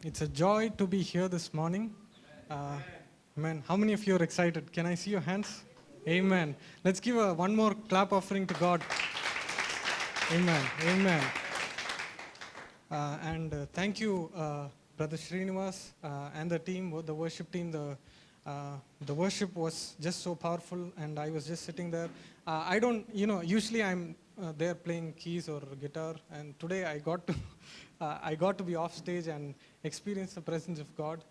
It's a joy to be here this morning. Amen. How many of you are excited? Can I see your hands? Amen. Let's give one more clap offering to God. Amen. Amen. And thank you, Brother Srinivas and the team, the worship team. The worship was just so powerful, and I was just sitting there. I don't, usually I'm there playing keys or guitar, and today I got to be off stage and experience the presence of God,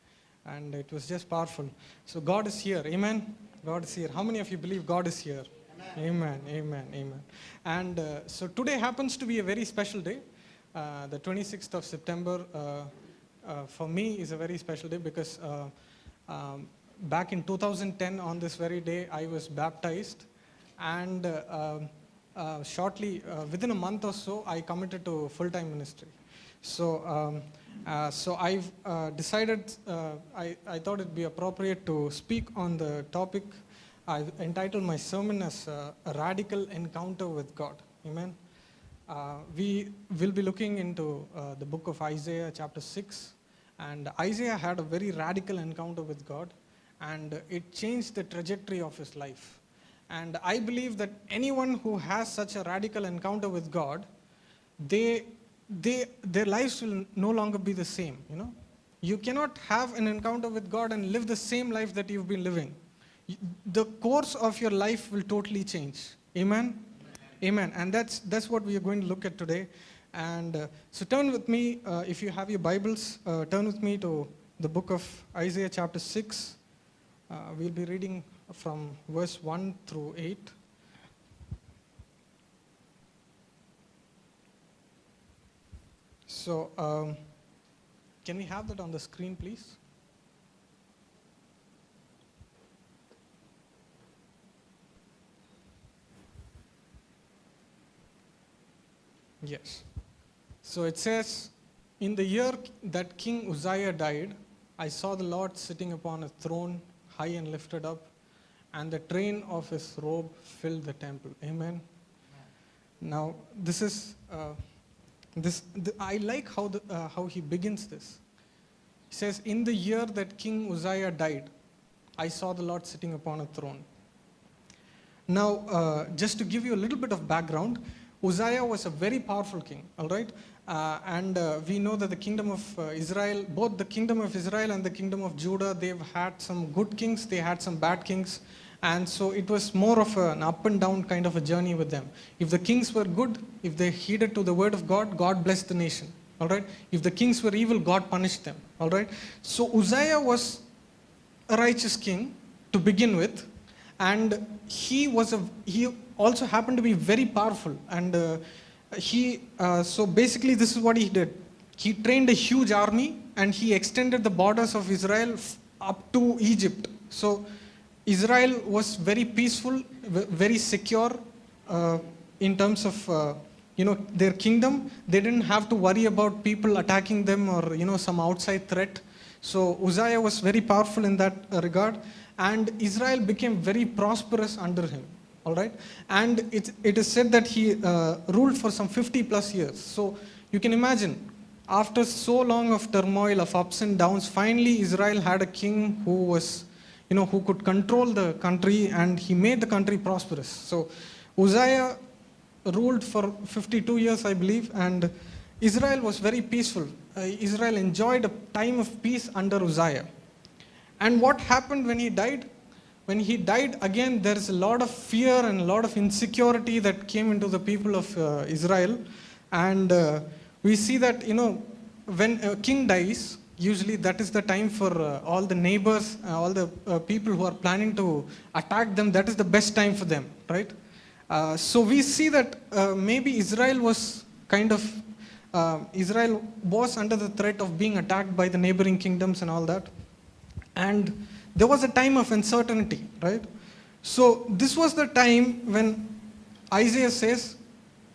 and it was just powerful. So God is here. Amen. God is here. How many of you believe God is here? Amen. Amen. Amen. And so today happens to be a very special day. The 26th of September for me is a very special day because back in 2010 on this very day I was baptized, and shortly within a month or so I committed to full-time ministry. So I've decided I thought it'd be appropriate to speak on the topic. I've entitled my sermon as a radical encounter with God. Amen. We will be looking into the book of Isaiah chapter 6, and Isaiah had a very radical encounter with God, and it changed the trajectory of his life. And I believe that anyone who has such a radical encounter with God, their lives will no longer be the same. You cannot have an encounter with God and live the same life that you've been living. The course of your life will totally change. Amen. Amen. And that's what we are going to look at today. And so turn with me, if you have your Bibles, turn with me to the book of Isaiah chapter 6. We'll be reading from verse 1 through 8. So can we have that on the screen, please? Yes. So it says, in the year that King Uzziah died, I saw the Lord sitting upon a throne, high and lifted up, and the train of his robe filled the temple. Amen. Now, this is, I like how he begins this. He says, in the year that King Uzziah died, I saw the Lord sitting upon a throne. Now, just to give you a little bit of background, Uzziah was a very powerful king, all right? And we know that the kingdom of Israel, both the kingdom of Israel and the kingdom of Judah, they've had some good kings, they had some bad kings. And so it was more of an up and down kind of a journey with them. If the kings were good, if they heeded to the word of God, God blessed the nation, all right? If the kings were evil, God punished them, all right? So Uzziah was a righteous king to begin with. And he also happened to be very powerful. And so basically this is what he did. He trained a huge army and he extended the borders of Israel up to Egypt. So Israel was very peaceful, very secure in terms of their kingdom. They didn't have to worry about people attacking them or some outside threat. So Uzziah was very powerful in that regard. And Israel became very prosperous under him, all right? And it is said that he ruled for some 50 plus years. So you can imagine, after so long of turmoil, of ups and downs, finally Israel had a king who was, who could control the country, and he made the country prosperous. So Uzziah ruled for 52 years, I believe, and Israel was very peaceful. Israel enjoyed a time of peace under Uzziah. And what happened when he died? When he died, again, there is a lot of fear and a lot of insecurity that came into the people of Israel. And we see that, when a king dies, usually that is the time for all the neighbors, all the people who are planning to attack them, that is the best time for them, right? So we see that maybe Israel was Israel was under the threat of being attacked by the neighboring kingdoms and all that. And there was a time of uncertainty, right? So this was the time when Isaiah says,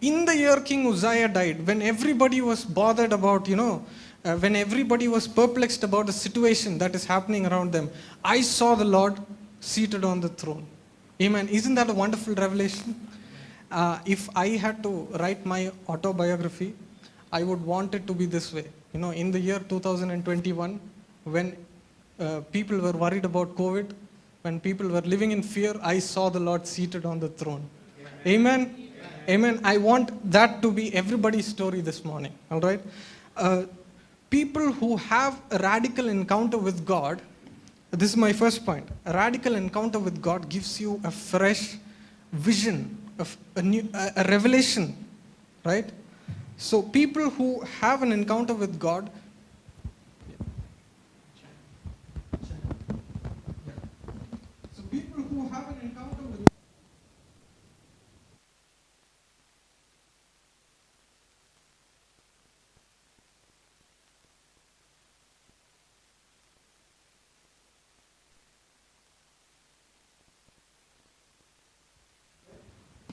in the year King Uzziah died, when everybody was bothered about, when everybody was perplexed about the situation that is happening around them, I saw the Lord seated on the throne. Amen. Isn't that a wonderful revelation? If I had to write my autobiography, I would want it to be this way. You know, in the year 2021, when people were worried about COVID, when people were living in fear, I saw the Lord seated on the throne. Amen. Amen. I want that to be everybody's story this morning. All right. People who have a radical encounter with God, this is my first point. A radical encounter with God gives you a fresh vision, of a revelation, right? So people who have an encounter with God, so people who have an encounter with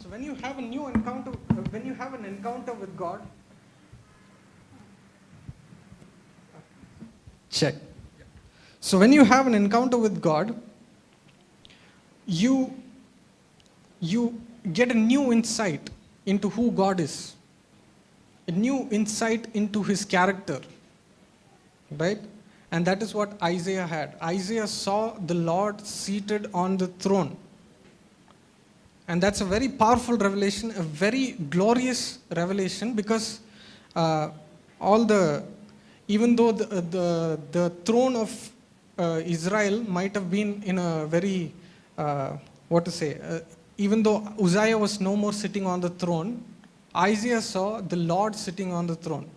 So when you have a new encounter, when you have an encounter with God, check. So when you have an encounter with God, you get a new insight into who God is, a new insight into His character, right? And that is what Isaiah had. Isaiah saw the Lord seated on the throne. And that's a very powerful revelation, a very glorious revelation, because even though the throne of Israel might have been in a very, even though Uzziah was no more sitting on the throne, Isaiah saw the Lord sitting on the throne.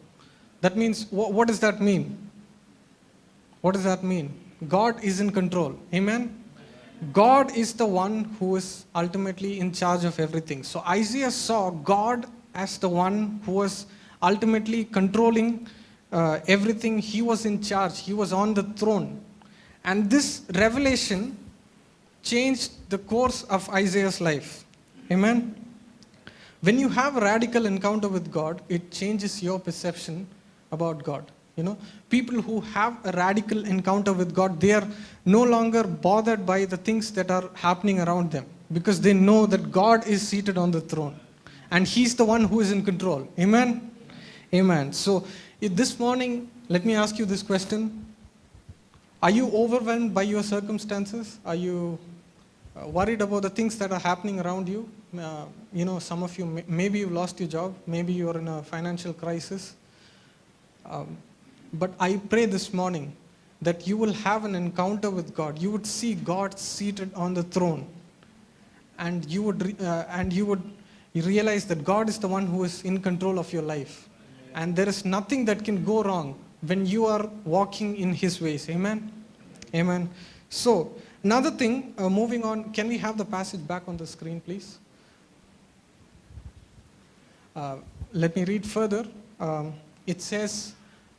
That means, what does that mean? What does that mean? God is in control. Amen? God is the one who is ultimately in charge of everything. So Isaiah saw God as the one who was ultimately controlling everything. He was in charge. He was on the throne. And this revelation changed the course of Isaiah's life. Amen? When you have a radical encounter with God, it changes your perception about God. You know, people who have a radical encounter with God, they are no longer bothered by the things that are happening around them, because they know that God is seated on the throne and He's the one who is in control. Amen? Amen. So this morning, let me ask you this question. Are you overwhelmed by your circumstances? Are you worried about the things that are happening around you? Some of you, maybe you lost your job, maybe you're in a financial crisis. But I pray this morning that you will have an encounter with God. You would see God seated on the throne, and you would realize that God is the one who is in control of your life, and there is nothing that can go wrong when you are walking in His ways. Amen. Amen. So another thing, moving on. Can we have the passage back on the screen, please? Let me read further. It says.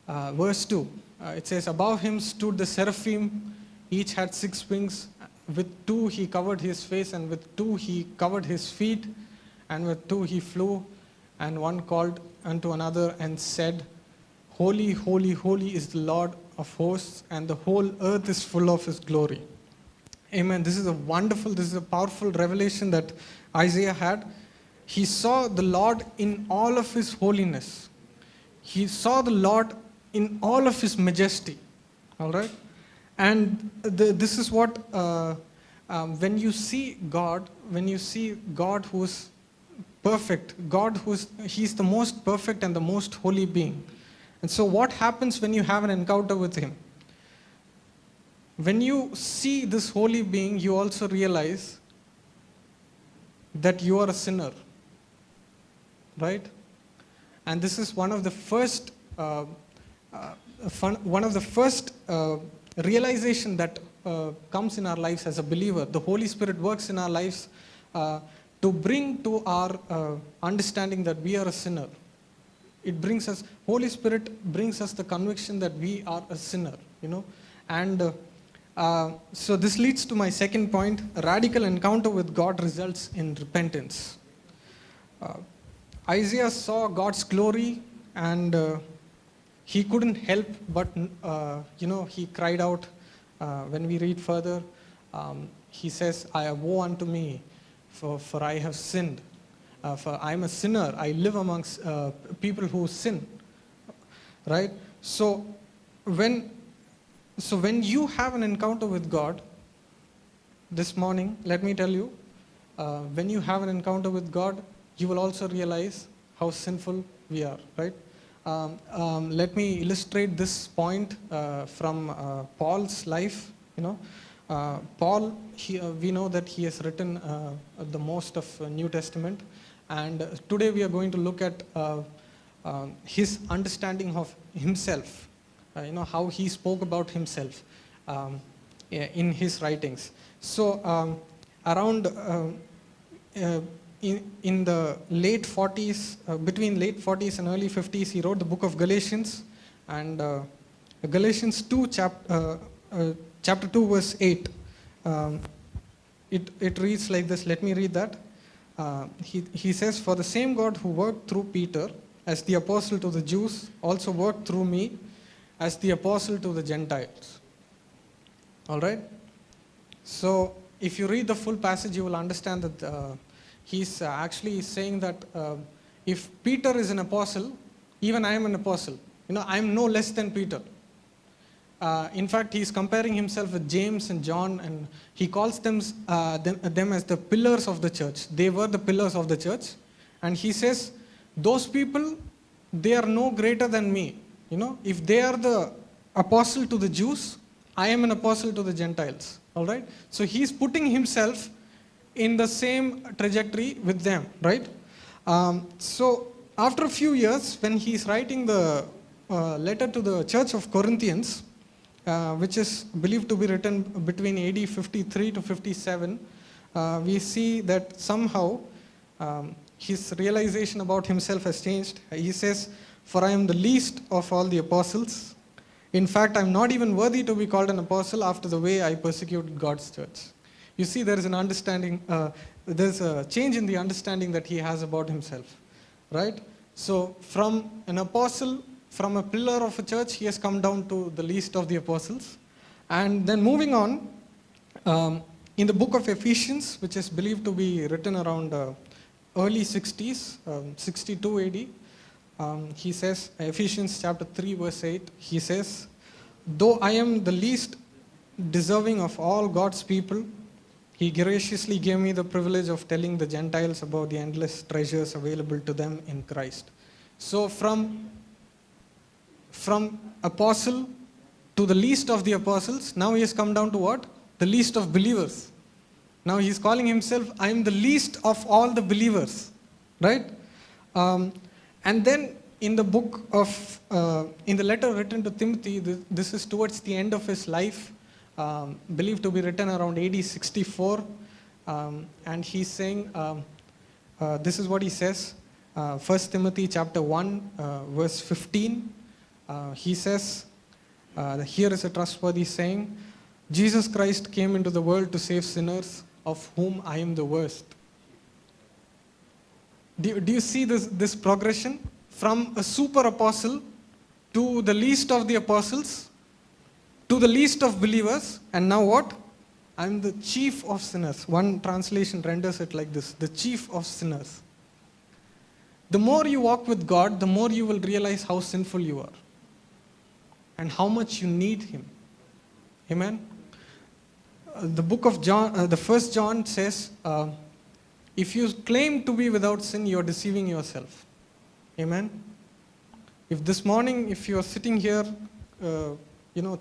Verse 2, it says, above him stood the seraphim, each had 6 wings. With 2 he covered his face, and with 2 he covered his feet, and with 2 he flew. And one called unto another and said, holy, holy, holy is the Lord of hosts, and the whole earth is full of His glory. Amen. This is a powerful revelation that Isaiah had. He saw the Lord in all of His holiness. He saw the Lord in all of His majesty. All right? And this is what, when you see God who is perfect, He's the most perfect and the most holy being. And so what happens when you have an encounter with Him? When you see this holy being, you also realize that you are a sinner. Right? And this is one of the first realization that comes in our lives as a believer. The Holy Spirit works in our lives to bring to our understanding that we are a sinner. Holy Spirit brings us the conviction that we are a sinner, And so this leads to my second point. A radical encounter with God results in repentance. Isaiah saw God's glory, and he couldn't help but, he cried out. When we read further, he says, woe unto me, for I have sinned. For I am a sinner. I live amongst people who sin. right? So when you have an encounter with God this morning, let me tell you, when you have an encounter with God, you will also realize how sinful we are, right? Let me illustrate this point from Paul's life. Paul, we know that he has written the most of New Testament, and today we are going to look at his understanding of himself. How he spoke about himself in his writings. So around in the late 40s, between late 40s and early 50s, he wrote the book of Galatians, and Galatians 2, chapter 2, verse 8. It reads like this. Let me read that. He says, "For the same God who worked through Peter as the apostle to the Jews also worked through me as the apostle to the Gentiles." All right? So if you read the full passage, you will understand that he's actually saying that if Peter is an apostle, even I am an apostle. I am no less than Peter. In fact, he's comparing himself with James and John, and he calls them as the pillars of the church. They were the pillars of the church. And he says, those people, they are no greater than me. If they are the apostle to the Jews, I am an apostle to the Gentiles. All right? So he's putting himself in the same trajectory with them, right? So after a few years, when he's writing the letter to the church of Corinthians, which is believed to be written between AD 53 to 57, we see that somehow his realization about himself has changed. He says, "For I am the least of all the apostles. In fact, I am not even worthy to be called an apostle after the way I persecuted God's church." You see, there is an understanding, there's a change in the understanding that he has about himself, right? So from an apostle, from a pillar of a church, he has come down to the least of the apostles. And then moving on, in the book of Ephesians, which is believed to be written around early 60s, 62 AD, he says, Ephesians chapter 3, verse 8, he says, "Though I am the least deserving of all God's people, He graciously gave me the privilege of telling the Gentiles about the endless treasures available to them in Christ." So from apostle to the least of the apostles, now he has come down to what? The least of believers. Now he is calling himself, "I am the least of all the believers." Right? And then in the book of, in the letter written to Timothy, this is towards the end of his life, believed to be written around AD 64. And he's saying, this is what he says, 1 Timothy chapter 1, verse 15. He says, here is a trustworthy saying, "Jesus Christ came into the world to save sinners, of whom I am the worst." Do you see this progression? From a super apostle to the least of the apostles, to the least of believers, and now what? I'm the chief of sinners. One translation renders it like this: the chief of sinners. The more you walk with God, the more you will realize how sinful you are and how much you need Him. Amen? The book of John, the first John says, if you claim to be without sin, you are deceiving yourself. Amen? If this morning, if you are sitting here,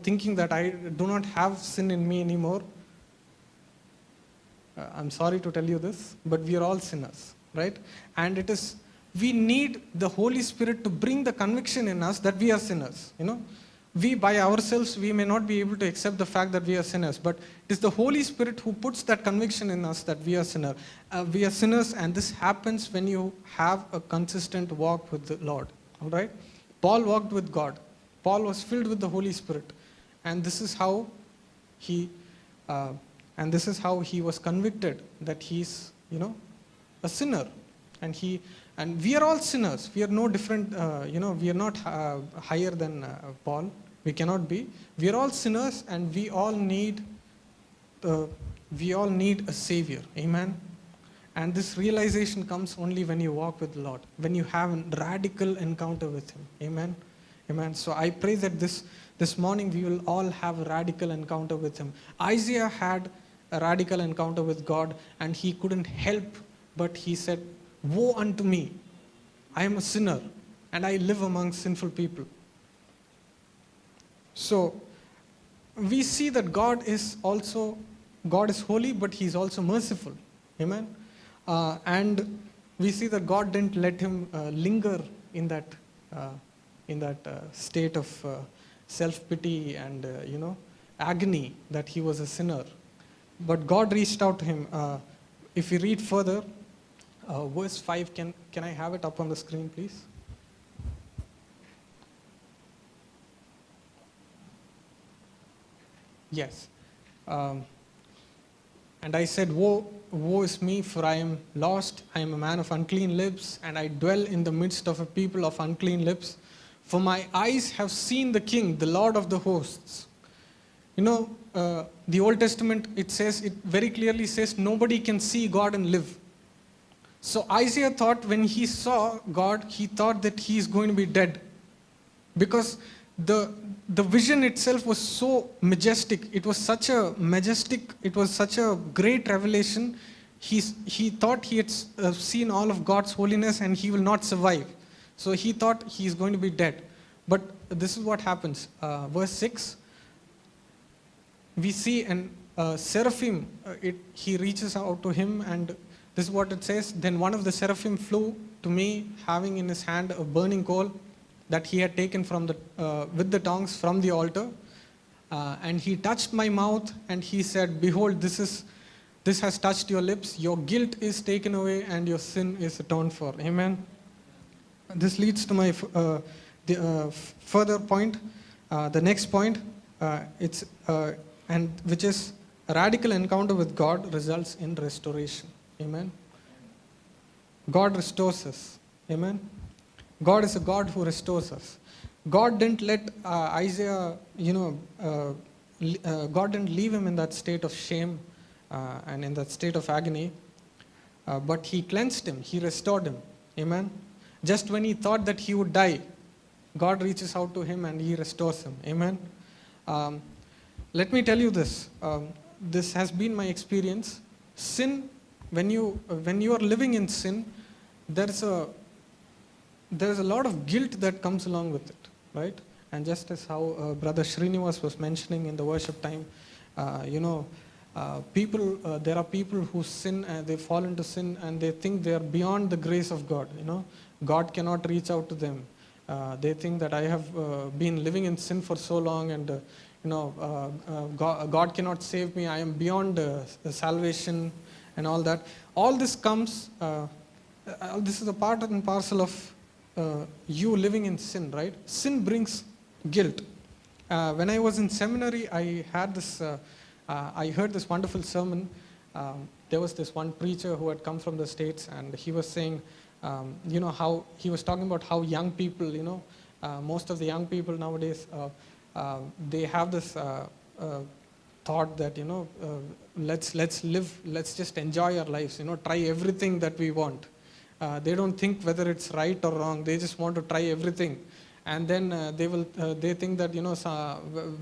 thinking that I do not have sin in me anymore, I'm sorry to tell you this, but we are all sinners, right? And we need the Holy Spirit to bring the conviction in us that we are sinners. We by ourselves, we may not be able to accept the fact that we are sinners, but it is the Holy Spirit who puts that conviction in us that we are sinners. We are sinners, and this happens when you have a consistent walk with the Lord. All right? Paul walked with God. Paul was filled with the Holy Spirit, and this is how he was convicted that he's, a sinner, and we are all sinners. We are no different. We are not higher than Paul. We cannot be. We are all sinners, and we all need a savior. Amen. And this realization comes only when you walk with the Lord, when you have a radical encounter with Him. Amen. Amen. So I pray that this morning we will all have a radical encounter with him. Isaiah had a radical encounter with God, and he couldn't help but he said, "Woe unto me, I am a sinner and I live among sinful people." So we see that God is holy, but he's also merciful. Amen. And we see that God didn't let him linger in that state of self-pity and agony that he was a sinner. But God reached out to him. If we read further, verse 5, can I have it up on the screen, please? Yes. And I said, woe is me, for I am lost. I am a man of unclean lips, and I dwell in the midst of a people of unclean lips. For my eyes have seen the King, the Lord of the hosts. The Old Testament, it very clearly says, nobody can see God and live. So Isaiah thought, when he saw God, he thought that he is going to be dead. Because the vision itself was so majestic. It was such a great revelation. He thought he had seen all of God's holiness and he will not survive. So he thought he is going to be dead. But this is what happens. Verse 6, we see an seraphim, he reaches out to him, and this is what it says. Then one of the seraphim flew to me, having in his hand a burning coal that he had taken with the tongs from the altar. And he touched my mouth, and he said, "Behold, this has touched your lips. Your guilt is taken away, and your sin is atoned for." Amen. This leads to my further point. The next point, which is a radical encounter with God results in restoration. Amen. God restores us. Amen. God is a God who restores us. God didn't let Isaiah, God didn't leave him in that state of shame and in that state of agony, but he cleansed him, he restored him. Amen. Just when he thought that he would die, God reaches out to him and he restores him. Amen. Let me tell you this. This has been my experience. Sin, when you are living in sin, there's a lot of guilt that comes along with it, right? And just as how Brother Srinivas was mentioning in the worship time, there are people who sin and they fall into sin and they think they are beyond the grace of God. God cannot reach out to them. They think that I have been living in sin for so long, and God cannot save me. I am beyond salvation and all that. All this comes. This is a part and parcel of you living in sin, right? Sin brings guilt. When I was in seminary, I heard this wonderful sermon. There was this one preacher who had come from the States, and he was saying, how he was talking about how young people, most of the young people nowadays, they have this thought that, let's live, let's just enjoy our lives, try everything that we want. They don't think whether it's right or wrong. They just want to try everything. And then they think that,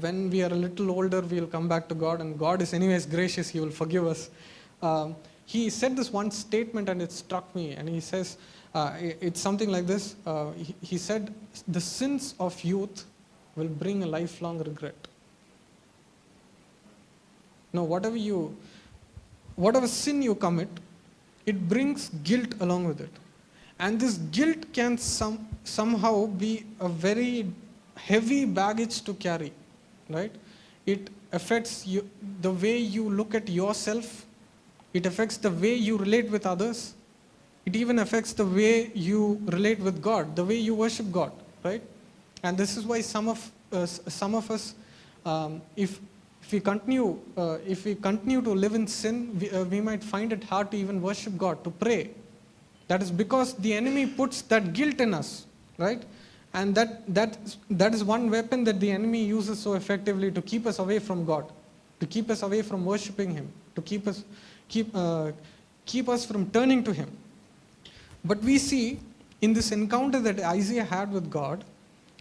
when we are a little older, we'll come back to God, and God is anyways gracious, He will forgive us. He said this one statement and it struck me, and he says, it's something like this. He said, the sins of youth will bring a lifelong regret. Now, whatever sin you commit, it brings guilt along with it. And this guilt can somehow be a very heavy baggage to carry, right? It affects you, the way you look at yourself. It affects the way you relate with others. It even affects the way you relate with God, the way you worship God, right? And this is why some of us, if we continue to live in sin, we might find it hard to even worship God, to pray. That is because the enemy puts that guilt in us, right? And that is one weapon that the enemy uses so effectively to keep us away from God, to keep us away from worshiping Him, to keep us from turning to Him. But we see in this encounter that Isaiah had with God,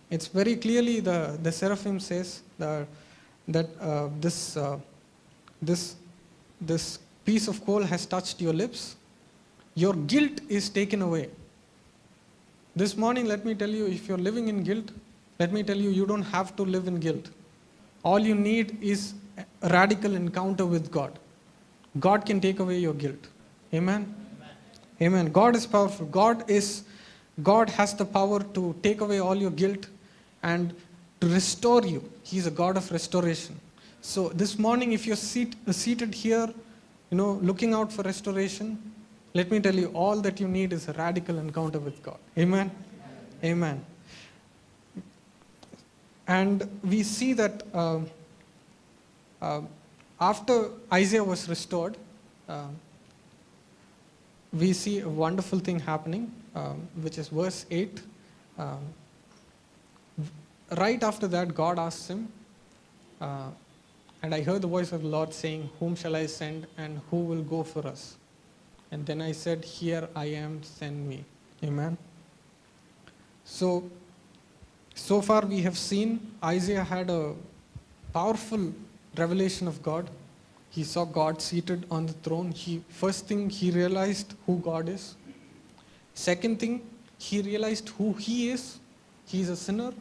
It's very clearly the seraphim says that this this piece of coal has touched your lips. Your guilt is taken away. This morning, let me tell you, if you're living in guilt, let me tell you, you don't have to live in guilt. All you need is a radical encounter with God. God can take away your guilt. Amen? Amen. God is powerful. God has the power to take away all your guilt and to restore you. He's a God of restoration. So this morning, if you're seated here, looking out for restoration, let me tell you, all that you need is a radical encounter with God. Amen? Amen. And we see that after Isaiah was restored, we see a wonderful thing happening, which is verse 8. Right after that, God asks him, and I heard the voice of the Lord saying, "Whom shall I send, and who will go for us?" And then I said, "Here I am, send me." Amen. So far we have seen Isaiah had a powerful revelation of God. He saw God seated on the throne. First thing, he realized who God is. Second thing, he realized who he is. He is a sinner.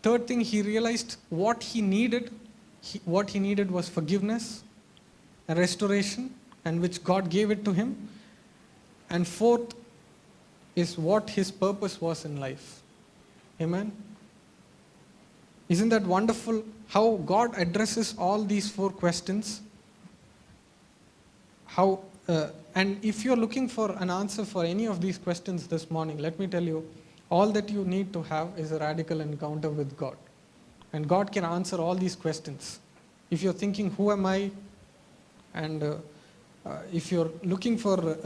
Third thing, he realized what he needed. What he needed was forgiveness and restoration, and which God gave it to him. And fourth is what his purpose was in life. Amen. Isn't that wonderful how God addresses all these four questions? And if you're looking for an answer for any of these questions this morning, let me tell you, all that you need to have is a radical encounter with God. And God can answer all these questions. If you're thinking, who am I? And if you're looking for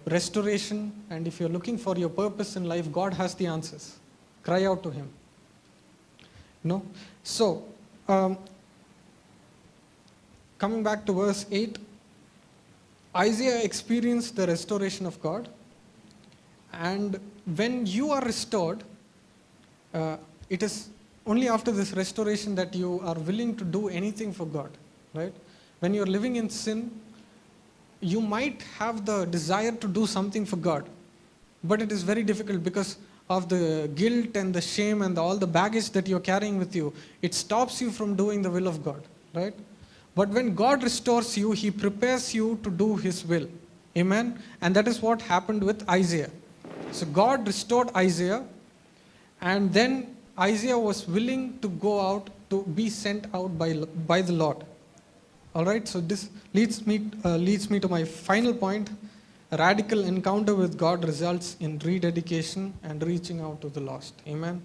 restoration, and if you're looking for your purpose in life, God has the answers. Cry out to Him. No? So, coming back to verse 8, Isaiah experienced the restoration of God. And when you are restored, it is only after this restoration that you are willing to do anything for God, right? When you're living in sin, you might have the desire to do something for God, but it is very difficult because of the guilt and the shame and all the baggage that you're carrying with you. It stops you from doing the will of God, right? But when God restores you, He prepares you to do His will. Amen? And that is what happened with Isaiah. So God restored Isaiah, and then Isaiah was willing to go out to be sent out by the Lord. All right, so this leads me to my final point. A radical encounter with God results in rededication and reaching out to the lost. Amen.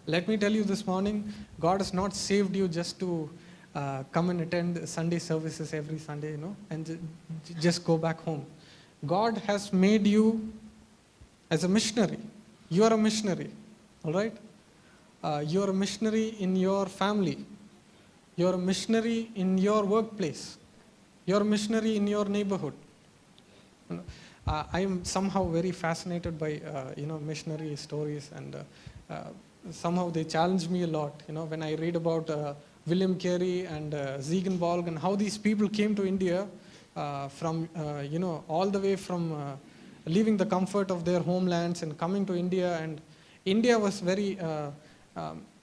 Let me tell you this morning, God has not saved you just to come and attend Sunday services every Sunday, and just go back home. God has made you as a missionary. You are a missionary, all right? You are a missionary in your family. You are a missionary in your workplace. You are a missionary in your neighborhood. I am somehow very fascinated by missionary stories, and somehow they challenge me a lot. When I read about William Carey and Ziegenbalg and how these people came to India from all the way from leaving the comfort of their homelands and coming to India. And India was very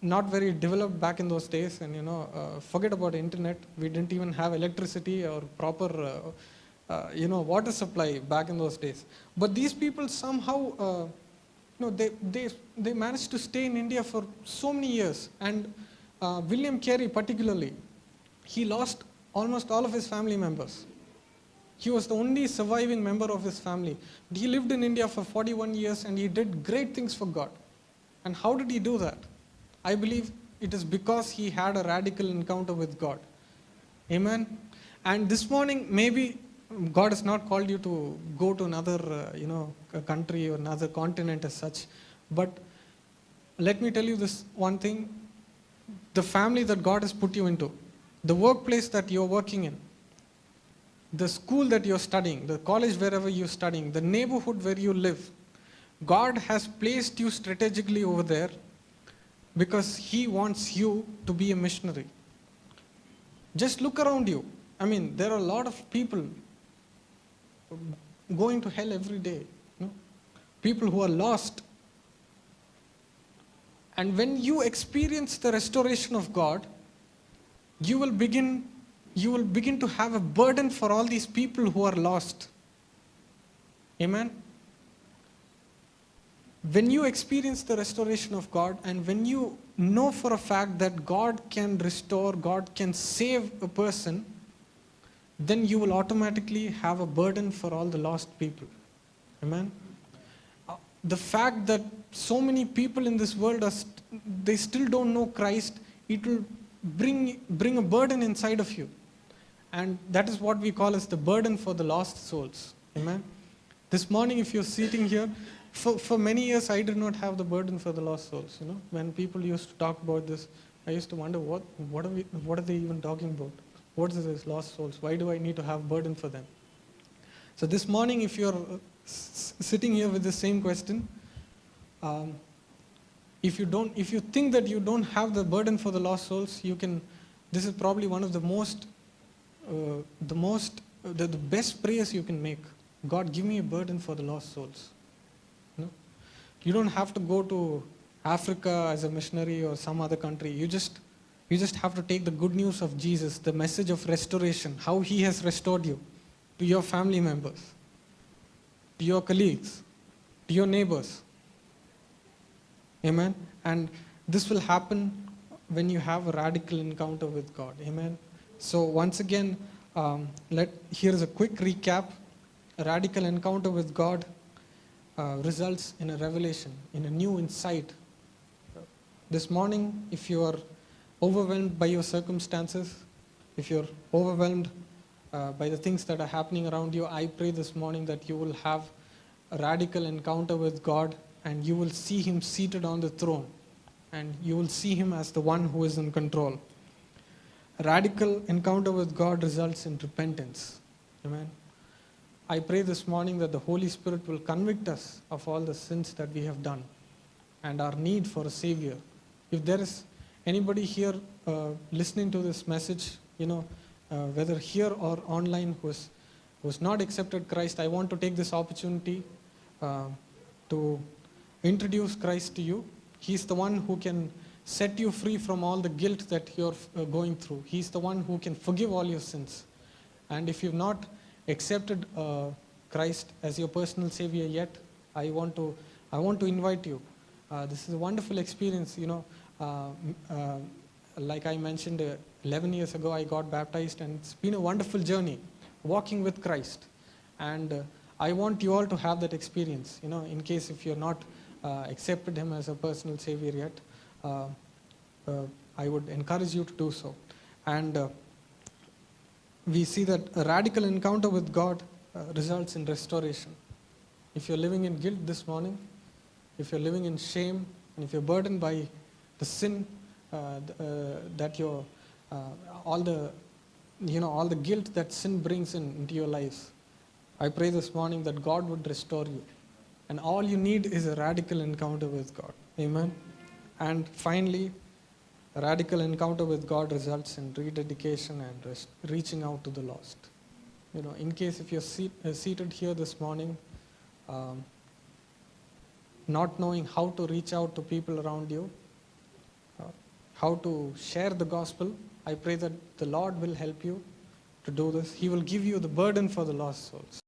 not very developed back in those days, and forget about internet. We didn't even have electricity or proper water supply back in those days. But these people somehow they managed to stay in India for so many years. And William Carey particularly, he lost almost all of his family members. He was the only surviving member of his family. But he lived in India for 41 years and he did great things for God. And how did he do that? I believe it is because he had a radical encounter with God. Amen. And this morning, maybe God has not called you to go to another a country or another continent as such. But let me tell you this one thing. The family that God has put you into, the workplace that you're working in, the school that you're studying, the college wherever you're studying, the neighborhood where you live, God has placed you strategically over there because He wants you to be a missionary. Just look around you. I mean, there are a lot of people going to hell every day. You know? People who are lost. And when you experience the restoration of God, you will begin to have a burden for all these people who are lost. Amen? When you experience the restoration of God, and when you know for a fact that God can restore, God can save a person, then you will automatically have a burden for all the lost people. Amen? The fact that so many people in this world they still don't know Christ, it will bring a burden inside of you. And that is what we call as the burden for the lost souls. Amen? This morning, if you're sitting here, for many years I did not have the burden for the lost souls. You know, when people used to talk about this, I used to wonder what are they even talking about? What is this lost souls? Why do I need to have burden for them? So this morning, if you're sitting here with the same question, if you think that you don't have the burden for the lost souls, this is probably one of the best prayers you can make. God, give me a burden for the lost souls. You don't have to go to Africa as a missionary or some other country. You just have to take the good news of Jesus, the message of restoration, how He has restored you, to your family members, to your colleagues, to your neighbors. Amen? And this will happen when you have a radical encounter with God. Amen? So once again, here is a quick recap. A radical encounter with God results in a revelation, in a new insight. This morning, if you are overwhelmed by your circumstances, if you're overwhelmed by the things that are happening around you, I pray this morning that you will have a radical encounter with God, and you will see Him seated on the throne, and you will see Him as the one who is in control. A radical encounter with God results in repentance. Amen. I pray this morning that the Holy Spirit will convict us of all the sins that we have done and our need for a Savior. If there is anybody here listening to this message, whether here or online, who's not accepted Christ, I want to take this opportunity to introduce Christ to you. He's the one who can set you free from all the guilt that you're going through. He's the one who can forgive all your sins. And if you've not accepted Christ as your personal Savior yet, I want to invite you. This is a wonderful experience. Like I mentioned, 11 years ago I got baptized, and it's been a wonderful journey walking with Christ. And I want you all to have that experience. In case if you're not accepted Him as a personal Savior yet, I would encourage you to do so. And we see that a radical encounter with God results in restoration. If you're living in guilt this morning, if you're living in shame, and if you're burdened by the sin that you're all the guilt that sin brings into your lives, I pray this morning that God would restore you. And all you need is a radical encounter with God. Amen. And finally, a radical encounter with God results in rededication and reaching out to the lost. In case if you're seated here this morning, not knowing how to reach out to people around you, how to share the gospel, I pray that the Lord will help you to do this. He will give you the burden for the lost souls.